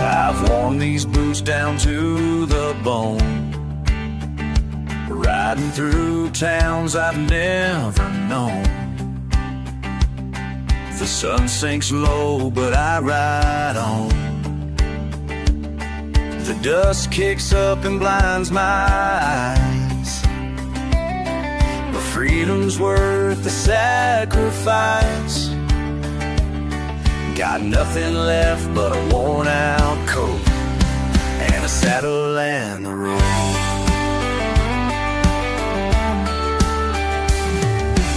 I've worn these boots down to the bone, riding through towns I've never known. The sun sinks low, but I ride on. The dust kicks up and blinds my eyes, but freedom's worth the sacrifice. Got nothing left but a worn-out coat and a saddle and the road.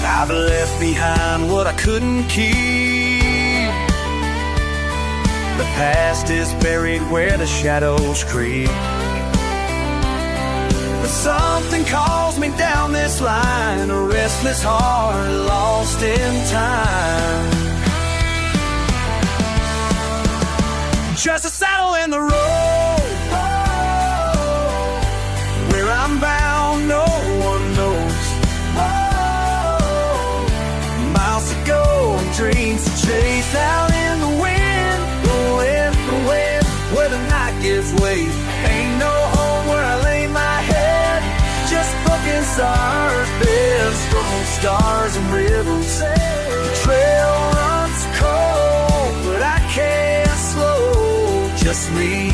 I've left behind what I couldn't keep. The past is buried where the shadows creep. But something calls me down this line, a restless heart lost in time. Just a saddle in the road, where I'm bound no one knows. Miles to go and dreams to chase, out in the wind, where the night gives way. Ain't no home where I lay my head, just broken stars, bare strong stars and rivers. The trail runs cold, but I can't slow. Just me,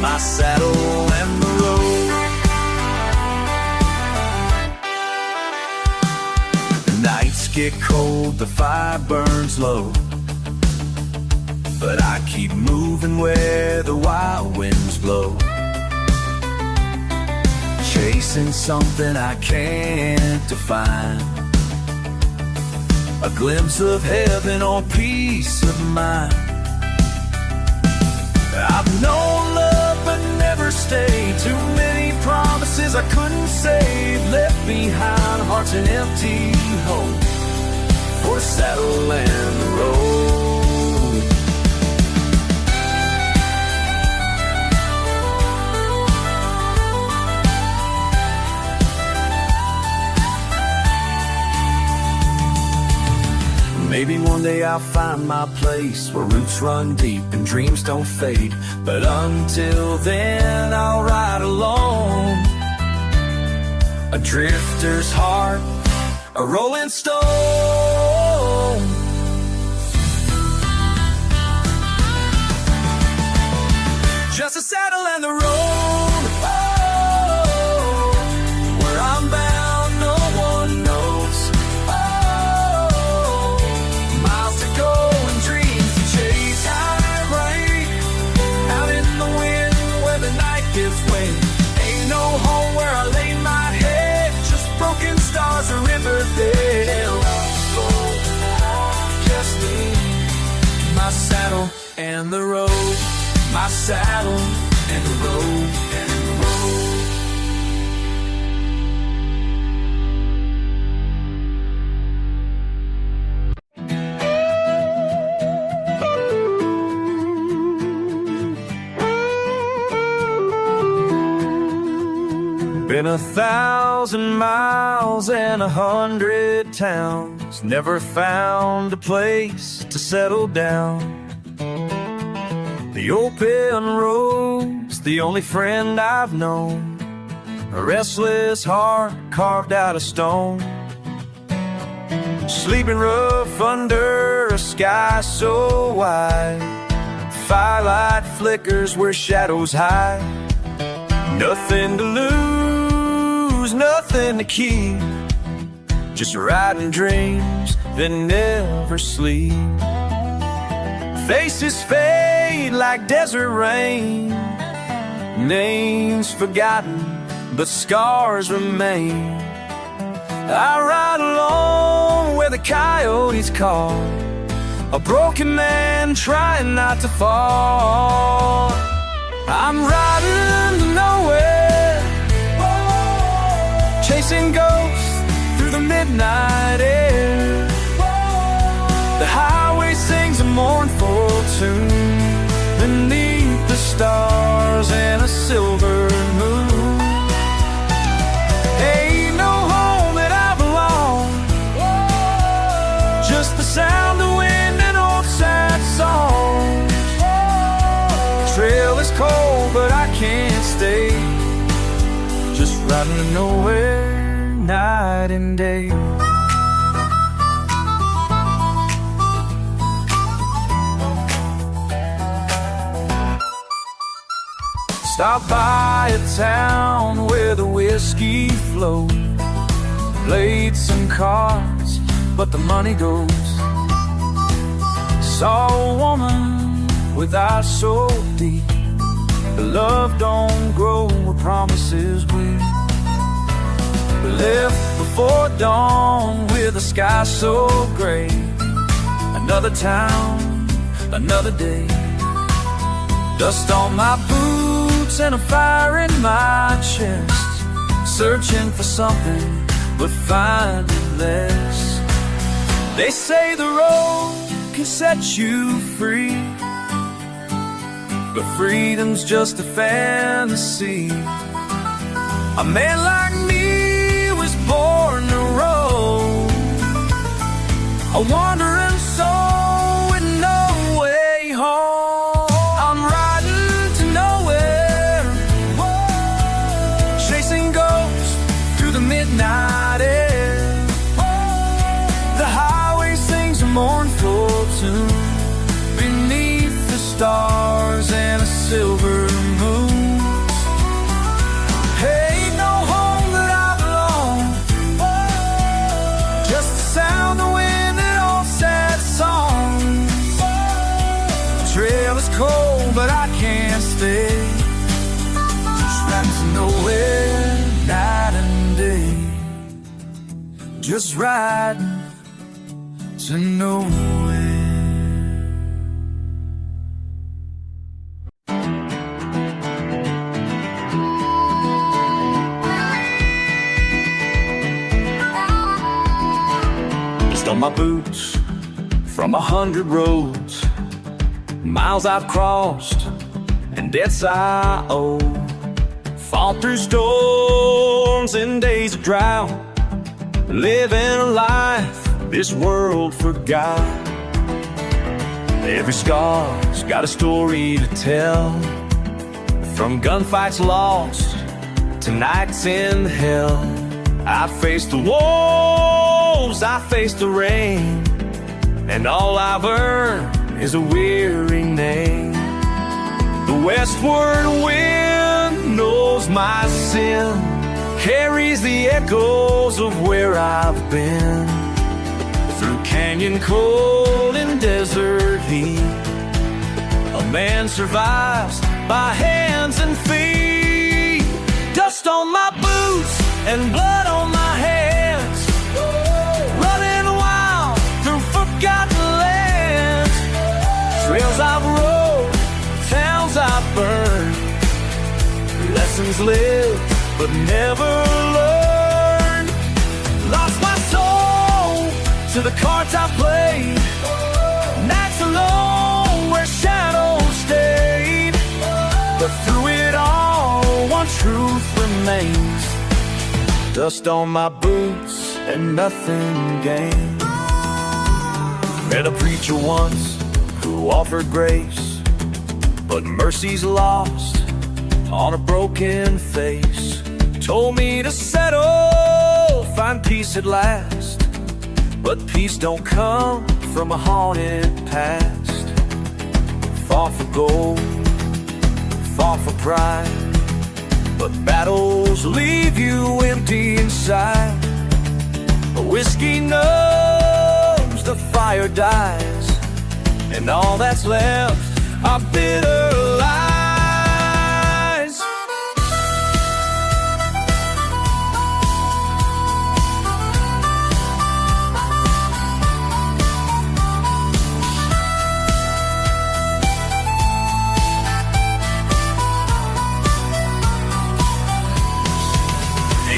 my saddle and the road. The nights get cold, the fire burns low, but I keep moving where the wild winds blow, chasing something I can't define. A glimpse of heaven or peace of mind. I've known love but never stayed. Too many promises I couldn't save, left behind hearts an empty hope for a saddle and the road. Maybe one day I'll find my place where roots run deep and dreams don't fade. But until then I'll ride alone, a drifter's heart, a rolling stone. Just a saddle and the road, where I'm bound no one knows. Miles to go and dreams to chase. Heartbreak, out in the wind where the night gives way. Ain't no home where I lay my head, just broken stars, a river there. Just me, my saddle and the road. My saddle and the road, and the road. Been 1,000 miles and 100 towns, never found a place to settle down. The open road's the only friend I've known, a restless heart carved out of stone. Sleeping rough under a sky so wide, firelight flickers where shadows hide. Nothing to lose, nothing to keep, just riding dreams that never sleep. Faces fade like desert rain, names forgotten, but scars remain. I ride alone where the coyotes call, a broken man trying not to fall. I'm riding to nowhere, chasing ghosts through the midnight air. The highway sings a mournful tune beneath the stars and a silver moon. riding to nowhere, night and day. Stop by a town where the whiskey flowed. Played some cards, but the money goes. Saw a woman with eyes so deep. The love don't grow where promises will. We left before dawn with the sky so gray. Another town, another day. Dust on my boots and a fire in my chest. Searching for something, but finding less. They say the road can set you free, but freedom's just a fantasy. A man like me was born to roam, a wandering soul with no way home. I'm riding to nowhere, chasing ghosts through the midnight air. The highway sings a mournful tune beneath the stars and a silver moon. Ain't no home that I belong, just the sound of wind and old sad songs. The trail is cold, but I can't stay. Just riding to nowhere, night and day. Just riding to nowhere. On my boots from 100 roads, miles I've crossed and debts I owe. Fought through storms and days of drought, living a life this world forgot. Every scar's got a story to tell, from gunfights lost to nights in hell. I faced the wolves, I faced the rain, and all I've earned is a weary name. The westward wind knows my sin, carries the echoes of where I've been. Through canyon cold and desert heat, a man survives by hands and feet. Dust on my boots and blood on my hands, running wild through forgotten lands. Trails I've rode, towns I've burned, lessons lived but never learned. Lost my soul to the cards I played, nights alone where shadows stayed. But through it all, one truth remains: dust on my boots and nothing gained. Met a preacher once who offered grace, but mercy's lost on a broken face. Told me to settle, find peace at last, but peace don't come from a haunted past. Fought for gold, fought for pride, but battles leave you empty inside. A whiskey knows the fire dies, and all that's left are bitter lies.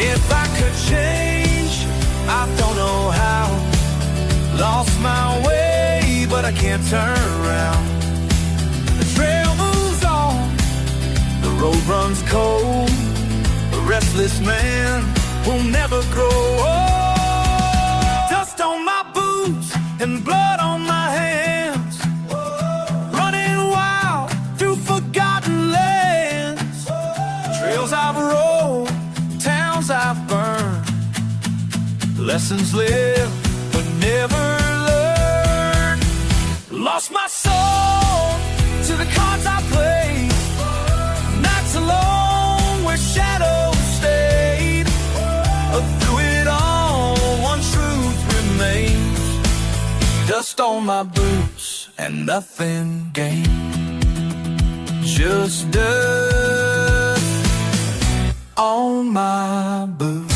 If I could change, I don't know how. Lost my way, but I can't turn around. The trail moves on, the road runs cold. A restless man will never grow old. Dust on my boots and blood on my hands, running wild through forgotten lands. Trails I've rode, towns lessons lived but never learned. Lost my soul to the cards I played, nights alone where shadows stayed. Through it all, one truth remains: dust on my boots and nothing gained. Just dust on my boots.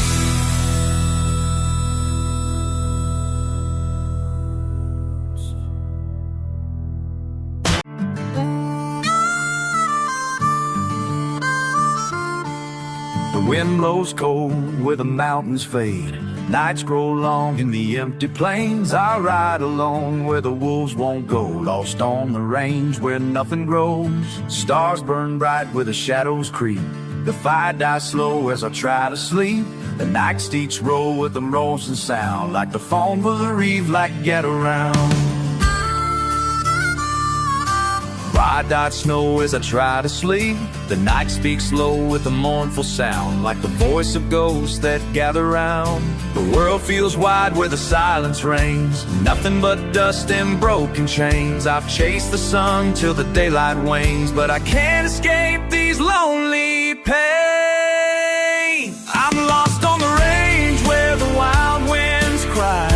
The wind blows cold where the mountains fade. Nights grow long in the empty plains. I ride alone where the wolves won't go. Lost on the range where nothing grows. Stars burn bright where the shadows creep. The fire dies slow as I try to sleep. The nights each roll with them rolls and sound, like the foam of the reef, like get around. I dodge snow as I try to sleep. The night speaks low with a mournful sound, like the voice of ghosts that gather round. The world feels wide where the silence reigns. Nothing but dust and broken chains. I've chased the sun till the daylight wanes, but I can't escape these lonely pains. I'm lost on the range where the wild winds cry.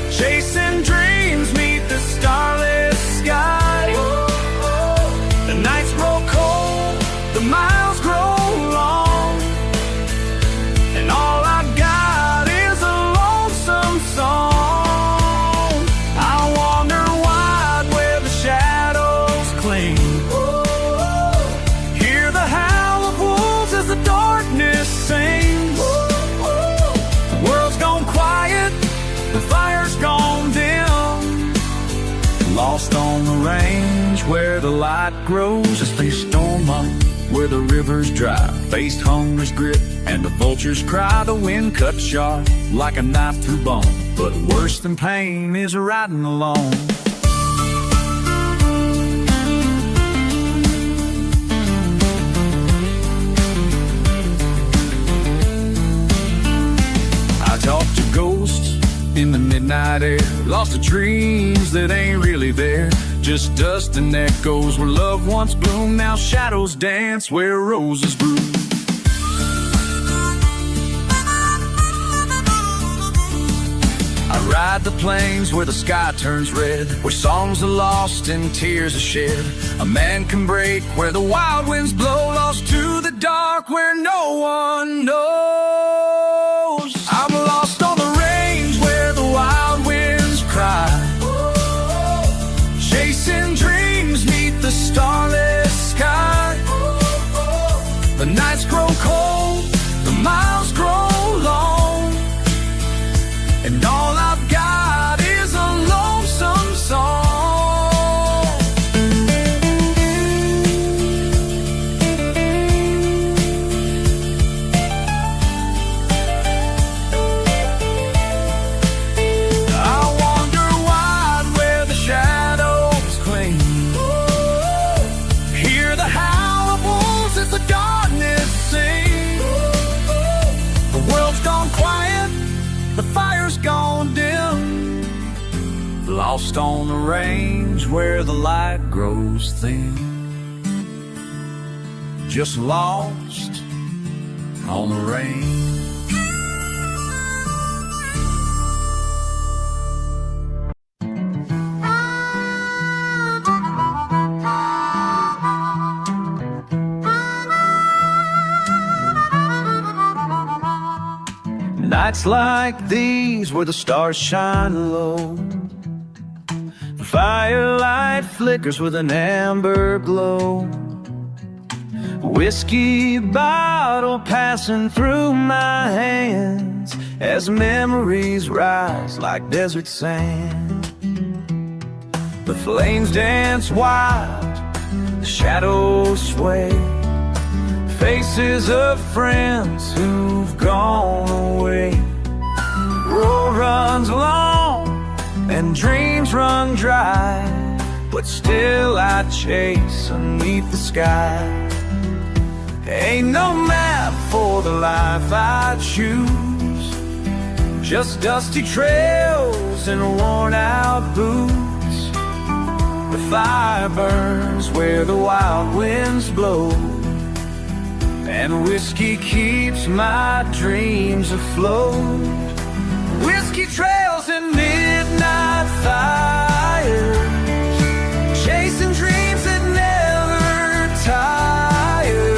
Chasing dreams meet the starless sky. The nights grow cold, the miles grow long, and all I've got is a lonesome song. I wander wide where the shadows cling. Hear the howl of wolves as the darkness sings. The world's gone quiet, the fire's gone dim. Lost on the range where the light grows as they storm up, where the rivers dry, faced hunger's grip and the vultures cry. The wind cuts sharp like a knife through bone, but worse than pain is riding alone. I talk to ghosts in the midnight air, lost to dreams that ain't really there. Just dust and echoes where love once bloomed. Now shadows dance where roses grew. I ride the plains where the sky turns red, where songs are lost and tears are shed. A man can break where the wild winds blow, lost to the dark where no one knows. I'm lost on the range where the wild winds cry. Chasing dreams meet the starless sky. The nights grow cold, the miles grow long, and all I've got is a lonesome song. Lost on the range where the light grows thin. Just lost on the range. Nights like these where the stars shine low, firelight flickers with an amber glow. Whiskey bottle passing through my hands as memories rise like desert sand. The flames dance wild, the shadows sway, faces of friends who've gone away. Road runs long and dreams run dry, but still I chase beneath the sky. Ain't no map for the life I choose, just dusty trails and worn-out boots. The fire burns where the wild winds blow, and whiskey keeps my dreams afloat. Whiskey trails and midnight fires, chasing dreams that never tire.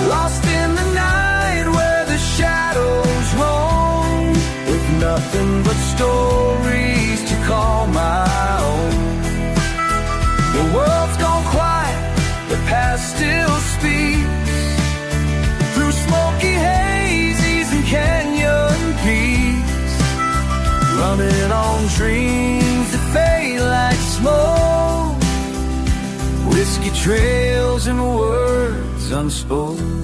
Lost in the night where the shadows roam, with nothing but stories to call my own. The world's gone quiet, the past still speaks, through smoky hazes and canyon peaks, running on dreams that fade like smoke. Whiskey trails and words unspoken.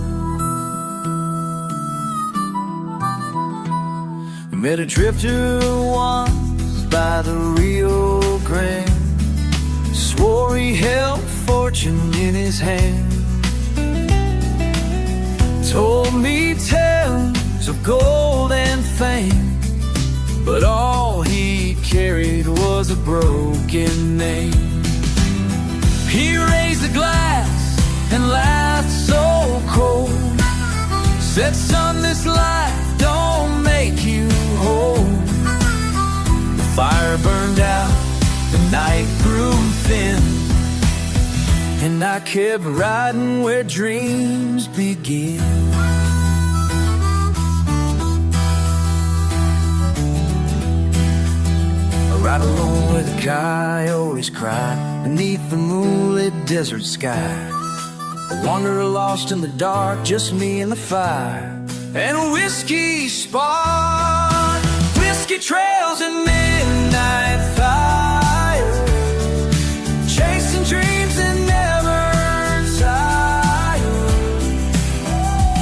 We met a drifter once by the Rio Grande, swore he held fortune in his hand. Told me tales of gold and fame, but all he carried was a broken name. He raised a glass and laughed so cold, said, son, this life don't make you whole. The fire burned out, the night grew thin, and I kept riding where dreams begin. I ride alone where the coyotes cry, beneath the moonlit desert sky. A wanderer lost in the dark, just me and the fire, and whiskey spark. Whiskey trails and midnight fire, chasing dreams that never tire.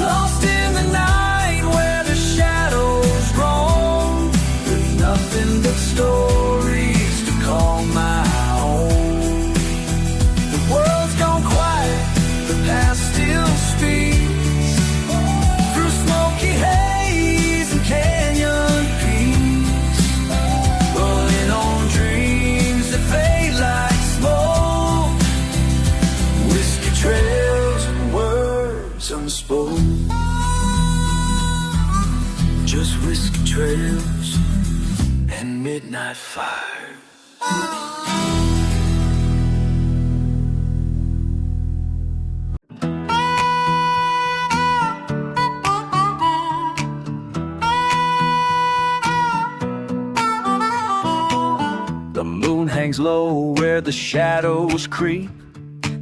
Lost in the night where the shadows roam, with nothing but stories to call my own. The world's gone quiet, the past still speaks, through smoky haze and canyon peaks, rolling on dreams that fade like smoke. Whiskey trails and words unspoken, just whiskey trails and midnight fire. The moon hangs low where the shadows creep,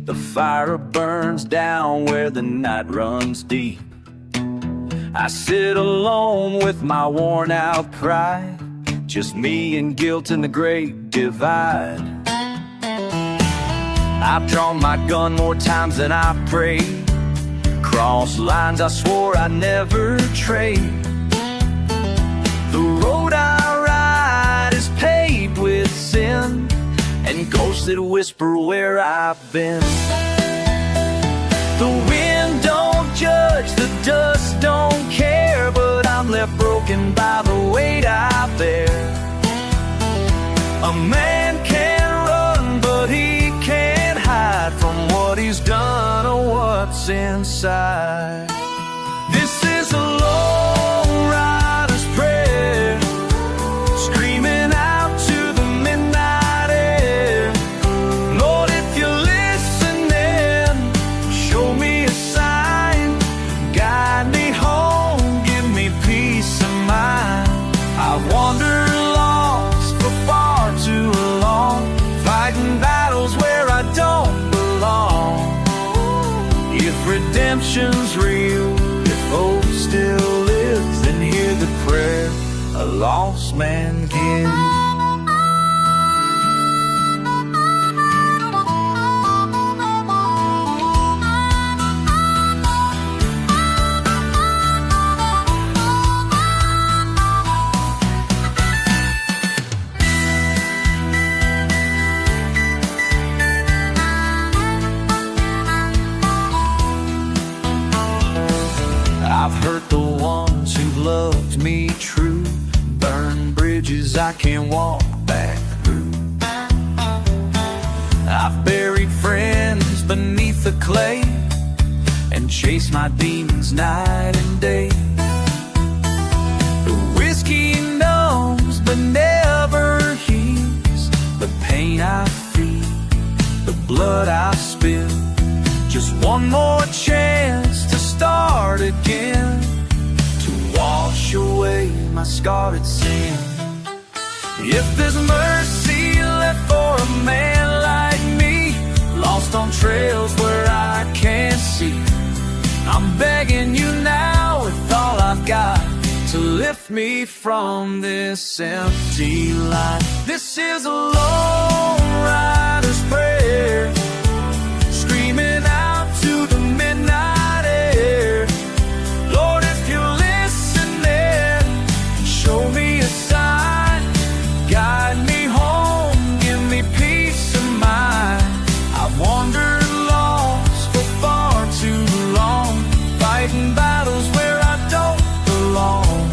the fire burns down where the night runs deep. I sit alone with my worn out pride, just me and guilt in the great divide. I've drawn my gun more times than I prayed, crossed lines I swore I'd never trade. The road I ride is paved with sin, and ghosts that whisper where I've been. The wind don't judge, the dust don't care, but I'm left broken by the weight I bear. A man can run, but he can't hide from what he's done or what's inside. This is a low rider's prayer, screaming out to the midnight air. Lord, if you're listening, show me a sign, guide me home, give me peace of mind. I've wandered lost for far too long, fighting battles where I don't belong. If redemption's real, if hope still lives, then hear the prayer a lost man gives. I've hurt the ones who loved me true, burn bridges I can't walk back through. I've buried friends beneath the clay and chased my demons night and day. The whiskey numbs but never heals the pain I feel, the blood I spill. Just one more chance to start again, to wash away my scarred sin. If there's mercy left for a man like me, lost on trails where I can't see, I'm begging you now with all I've got to lift me from this empty life. This is a lone rider's prayer, screaming out to the midnight air. Lord, if you're listening, show me a sign, guide me home, give me peace of mind. I've wandered lost for far too long, fighting battles where I don't belong.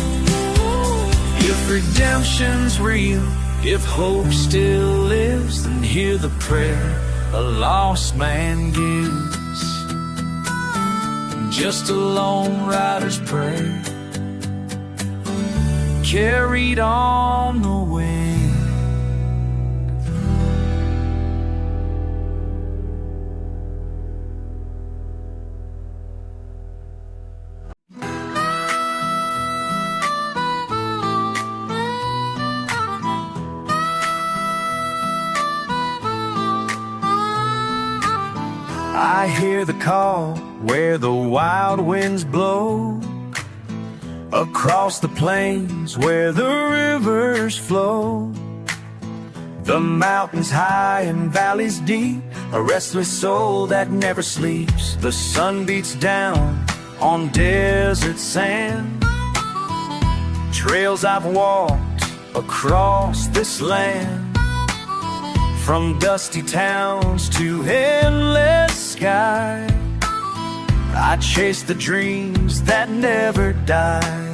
If redemption's real, if hope still lives, then hear the prayer a lost man gives. Just a lone rider's prayer, carried on the wind. I hear the call where the wild winds blow, across the plains where the rivers flow, the mountains high and valleys deep, a restless soul that never sleeps. The sun beats down on desert sand, trails I've walked across this land, from dusty towns to endless sky. I chase the dreams that never die.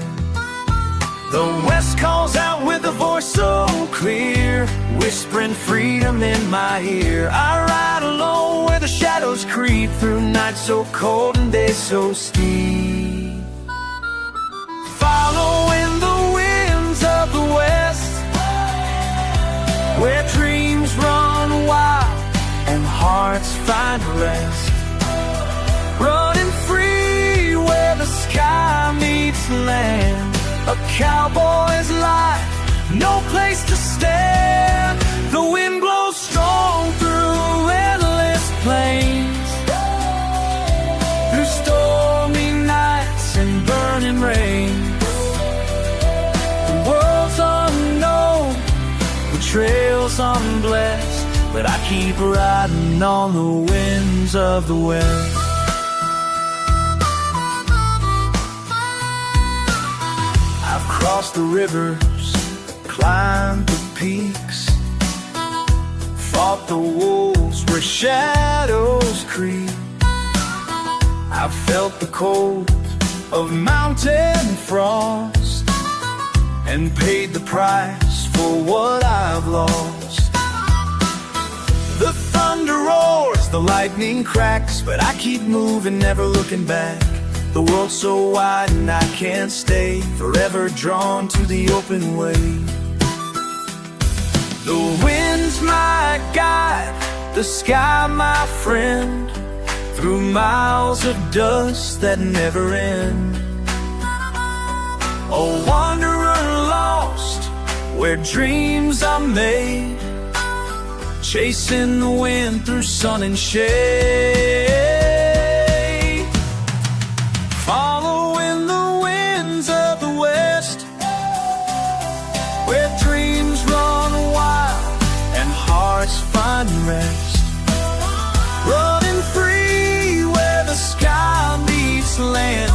The west calls out with a voice so clear, whispering freedom in my ear. I ride alone where the shadows creep, through nights so cold and days so steep. Following the winds of the west, where dreams run wild and hearts find rest. Running free where the sky meets land, a cowboy's life, no place to stand. The wind blows strong through endless plains, through stormy nights and burning rain. The world's unknown, the trail's unblessed, but I keep riding on the winds of the west. I've crossed the rivers, climbed the peaks, fought the wolves where shadows creep. I've felt the cold of mountain frost, and paid the price for what I've lost. The thunder roars, the lightning cracks, but I keep moving, never looking back. The world's so wide and I can't stay, forever drawn to the open way. The wind's my guide, the sky my friend, through miles of dust that never end. A wanderer lost where dreams are made, chasing the wind through sun and shade. Following the winds of the west, where dreams run wild and hearts find rest. Running free where the sky meets land,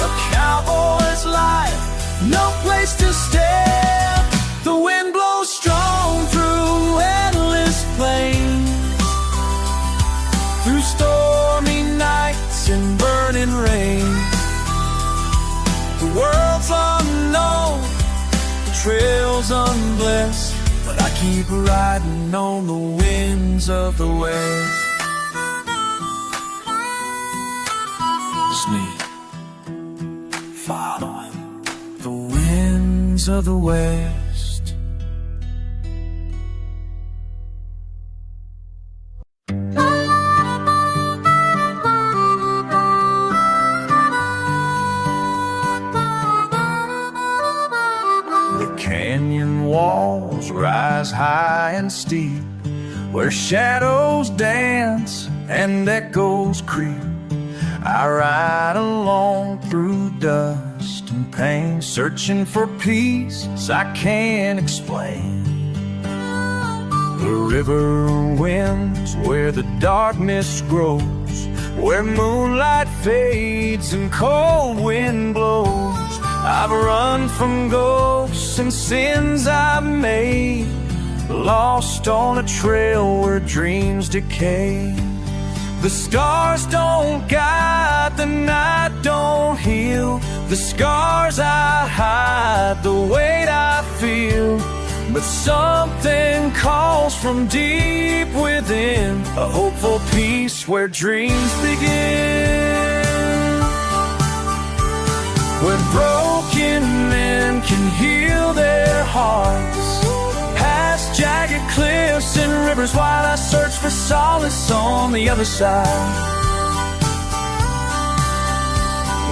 a cowboy's life, no place to stand. The wind blows strong through endless plains, through stormy nights and burning rain. The world's was unblessed, but I keep riding on the winds of the west. It's me, following the winds of the west. The canyon walls rise high and steep, where shadows dance and echoes creep. I ride along through dust and pain, searching for peace I can't explain. The river winds where the darkness grows, where moonlight fades and cold wind blows. I've run from ghosts and sins I've made, lost on a trail where dreams decay. The stars don't guide, the night don't heal. The scars I hide, the weight I feel. But something calls from deep within, a hopeful peace where dreams begin. Where broken men can heal their hearts, past jagged cliffs and rivers, while I search for solace on the other side.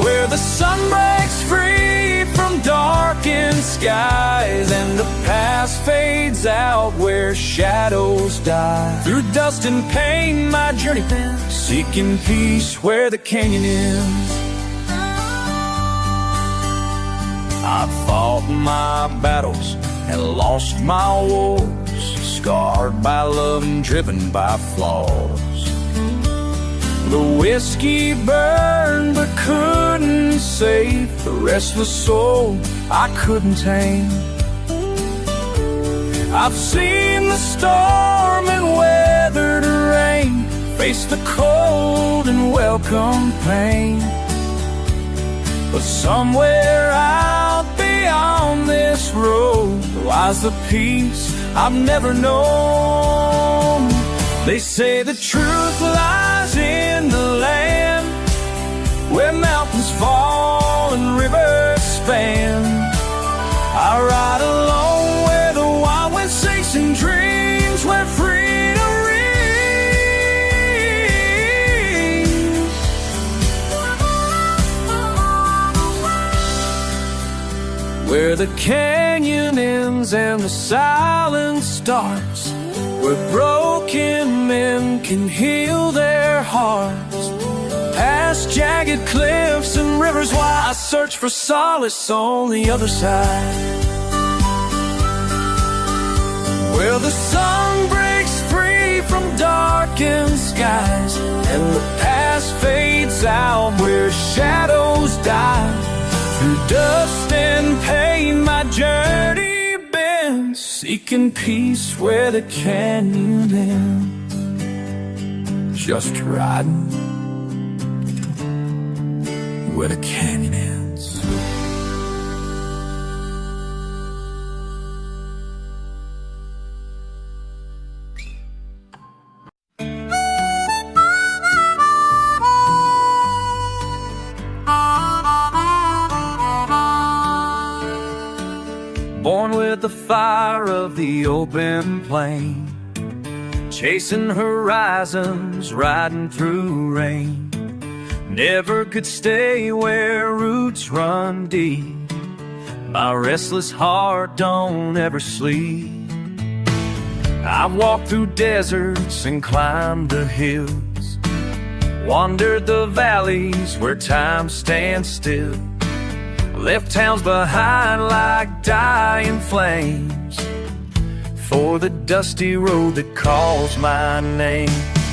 Where the sun breaks free from darkened skies, and the past fades out where shadows die. Through dust and pain my journey bends, seeking peace where the canyon ends. I've fought my battles and lost my wars, scarred by love and driven by flaws. The whiskey burned but couldn't save the restless soul I couldn't tame. I've seen the storm and weathered rain, faced the cold and welcomed pain. But somewhere out beyond this road lies the peace I've never known. They say the truth lies in the land, where mountains fall and rivers span. I ride along where the wild wind sings and dreams, where freedom rings. Where the canyon ends and the silence starts, where broken men can heal their hearts, past jagged cliffs and rivers, while I search for solace on the other side. Where the sun breaks free from darkened skies, and the past fades out where shadows die. Through dust and pain my journey, seeking peace where the canyon ends. Just riding where the canyon ends. Born with the fire of the open plain, chasing horizons, riding through rain. Never could stay where roots run deep. My restless heart don't ever sleep. I've walked through deserts and climbed the hills, wandered the valleys where time stands still. Left towns behind like dying flames, for the dusty road that calls my name.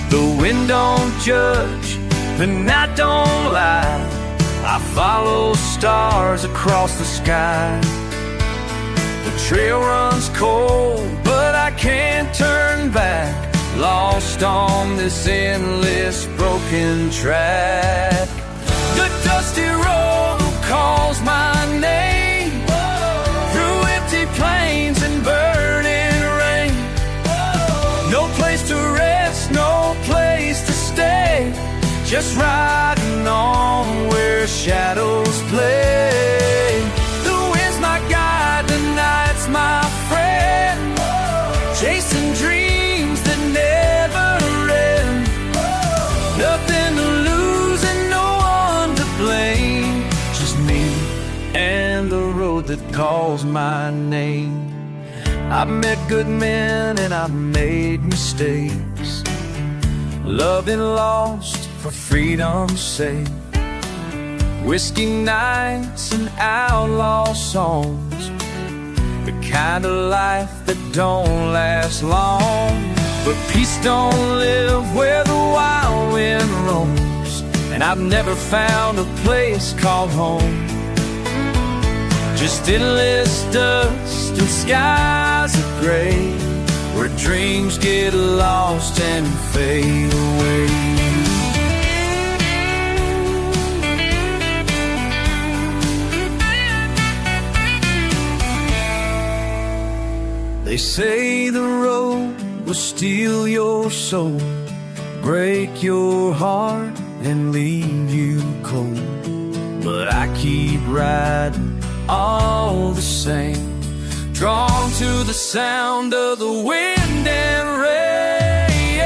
The wind don't judge, the night don't lie. I follow stars across the sky. The trail runs cold, but I can't turn back, lost on this endless broken track. The dusty road calls my name, through empty plains just riding on where shadows play. The wind's my guide, the night's my friend, chasing dreams that never end. Nothing to lose and no one to blame, just me and the road that calls my name. I've met good men and I've made mistakes, loved and lost for freedom's sake. Whiskey nights and outlaw songs, the kind of life that don't last long. But peace don't live where the wild wind roams, and I've never found a place called home. Just endless dust and skies of gray, where dreams get lost and fade away. They say the road will steal your soul, break your heart and leave you cold. But I keep riding all the same, drawn to the sound of the wind and rain.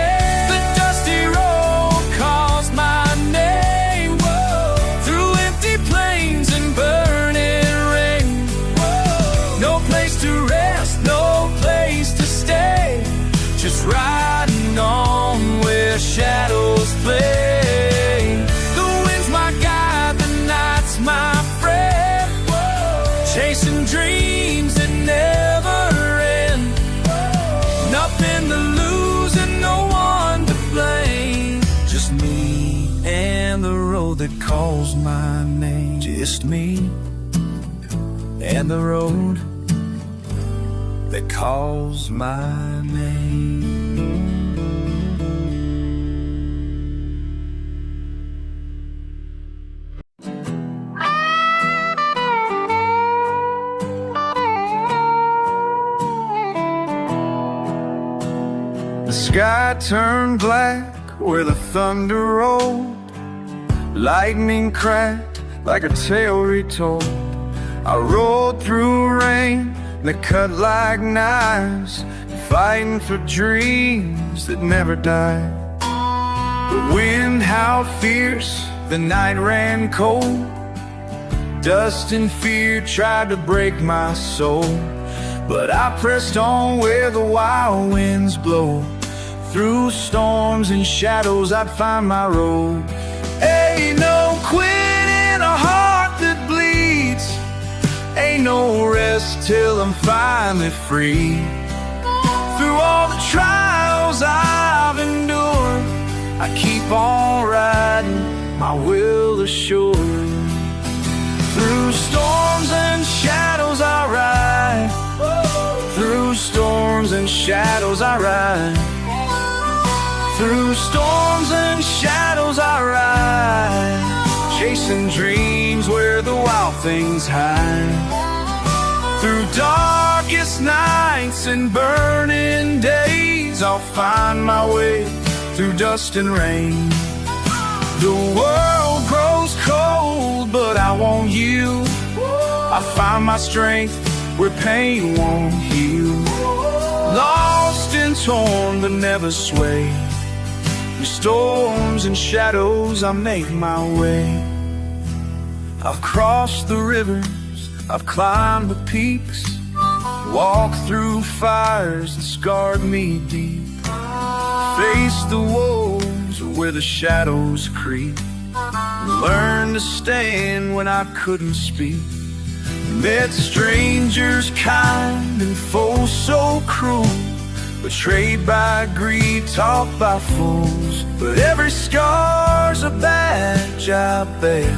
The dusty road calls my name, whoa, through empty plains and burning rain. Whoa, no place to rest, no place to stay, just riding on where shadows play. The wind's my guide, the night's my friend, whoa, chasing dreams that never end. Nothing to lose and no one to blame, just me and the road that calls my name. Just me and the road that calls my name. The sky turned black where the thunder rolled, lightning cracked like a tale retold. I rode through rain that cut like knives, fighting for dreams that never died. The wind howled fierce, the night ran cold, dust and fear tried to break my soul. But I pressed on where the wild winds blow, through storms and shadows I'd find my road. Ain't no quitting a heart that bleeds, ain't no rest till I'm finally free. Through all the trials I've endured, I keep on riding, my will assured. Through storms and shadows I ride, through storms and shadows I ride, through storms and shadows I ride, chasing dreams where the wild things hide. Through darkest nights and burning days, I'll find my way through dust and rain. The world grows cold, but I won't yield. I find my strength where pain won't heal. Lost and torn, but never sway. Through storms and shadows, I make my way. I've crossed the rivers, I've climbed the peaks, walked through fires that scarred me deep, faced the wolves where the shadows creep, learned to stand when I couldn't speak. Met strangers kind and foes so cruel, betrayed by greed, taught by fools. But every scar's a badge I bear,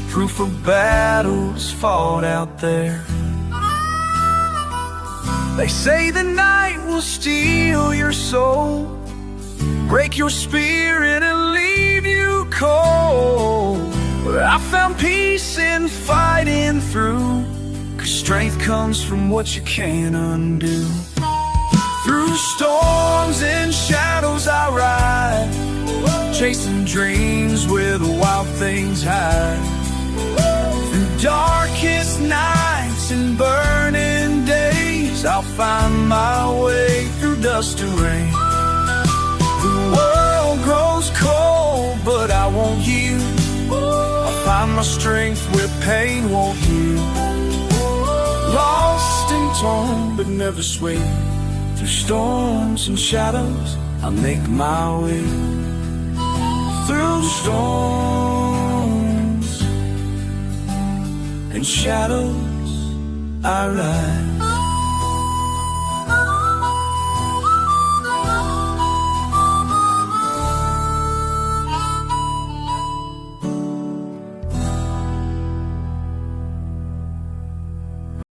proof of battles fought out there. They say the night will steal your soul, break your spirit and leave you cold. But I found peace in fighting through, 'cause strength comes from what you can't undo. Through storms and shadows I ride, chasing dreams where the wild things hide. Through darkest nights and burning days, I'll find my way through dust and rain. The world grows cold, but I won't yield. I'll find my strength where pain won't heal. Lost and torn, but never sway. Through storms and shadows, I'll make my way. Through storms and shadows, I ride.